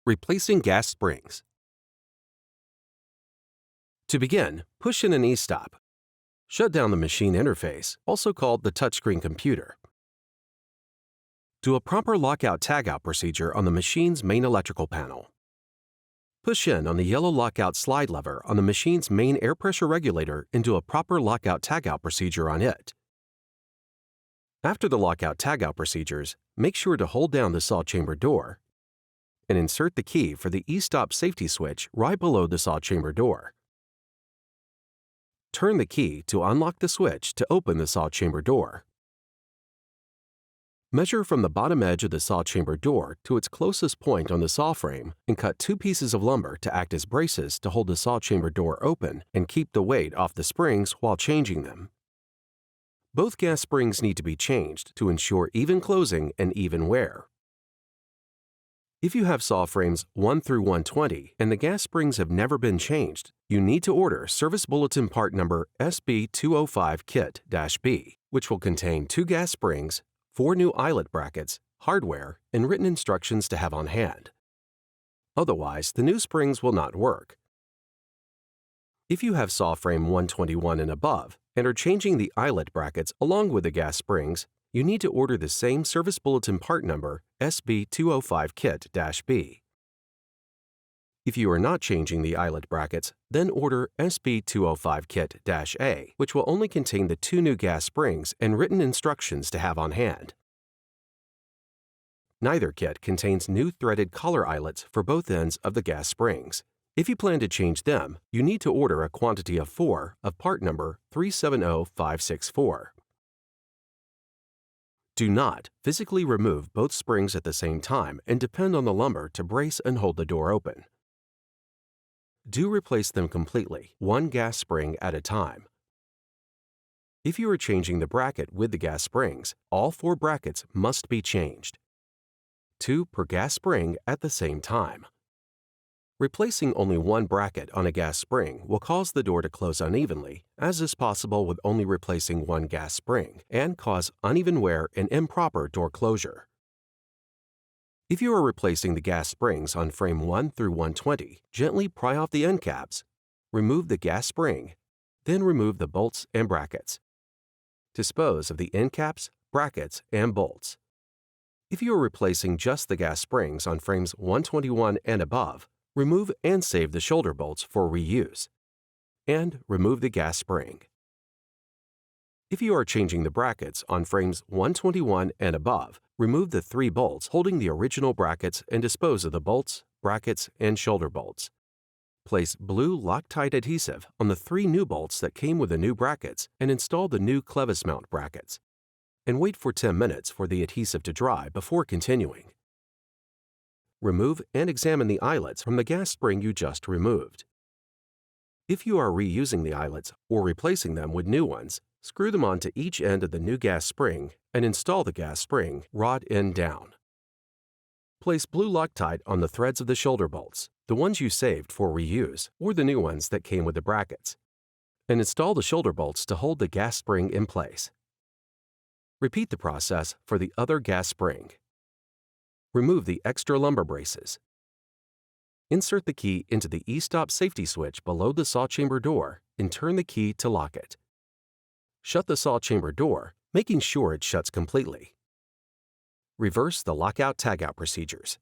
Replacing gas springs. To begin, push in an e-stop. Shut down the machine interface, also called the touchscreen computer. Do a proper lockout-tagout procedure on the machine's main electrical panel. Push in on the yellow lockout slide lever on the machine's main air pressure regulator and do a proper lockout-tagout procedure on it. After the lockout-tagout procedures, make sure to hold down the saw chamber door and insert the key for the e-stop safety switch right below the saw chamber door. Turn the key to unlock the switch to open the saw chamber door. Measure from the bottom edge of the saw chamber door to its closest point on the saw frame and cut 2 pieces of lumber to act as braces to hold the saw chamber door open and keep the weight off the springs while changing them. Both gas springs need to be changed to ensure even closing and even wear. If you have saw frames 1 through 120 and the gas springs have never been changed, you need to order Service Bulletin Part Number SB205 Kit-B, which will contain 2 gas springs, 4 new eyelet brackets, hardware, and written instructions to have on hand. Otherwise, the new springs will not work. If you have saw frame 121 and above and are changing the eyelet brackets along with the gas springs, you need to order the same Service Bulletin Part Number SB205 Kit-B. If you are not changing the eyelet brackets, then order SB205 Kit-A, which will only contain the 2 new gas springs and written instructions to have on hand. Neither kit contains new threaded collar eyelets for both ends of the gas springs. If you plan to change them, you need to order a quantity of 4 of part number 370564. Do not physically remove both springs at the same time and depend on the lumber to brace and hold the door open. Do replace them completely, 1 gas spring at a time. If you are changing the bracket with the gas springs, all 4 brackets must be changed. 2 per gas spring at the same time. Replacing only 1 bracket on a gas spring will cause the door to close unevenly, as is possible with only replacing 1 gas spring, and cause uneven wear and improper door closure. If you are replacing the gas springs on frame 1 through 120, gently pry off the end caps, remove the gas spring, then remove the bolts and brackets. Dispose of the end caps, brackets, and bolts. If you are replacing just the gas springs on frames 121 and above, remove and save the shoulder bolts for reuse. And remove the gas spring. If you are changing the brackets on frames 121 and above, remove the 3 bolts holding the original brackets and dispose of the bolts, brackets, and shoulder bolts. Place blue Loctite adhesive on the 3 new bolts that came with the new brackets and install the new clevis mount brackets. And wait for 10 minutes for the adhesive to dry before continuing. Remove and examine the eyelets from the gas spring you just removed. If you are reusing the eyelets or replacing them with new ones, screw them onto each end of the new gas spring and install the gas spring rod end down. Place blue Loctite on the threads of the shoulder bolts, the ones you saved for reuse or the new ones that came with the brackets, and install the shoulder bolts to hold the gas spring in place. Repeat the process for the other gas spring. Remove the extra lumber braces. Insert the key into the e-stop safety switch below the saw chamber door and turn the key to lock it. Shut the saw chamber door, making sure it shuts completely. Reverse the lockout-tagout procedures.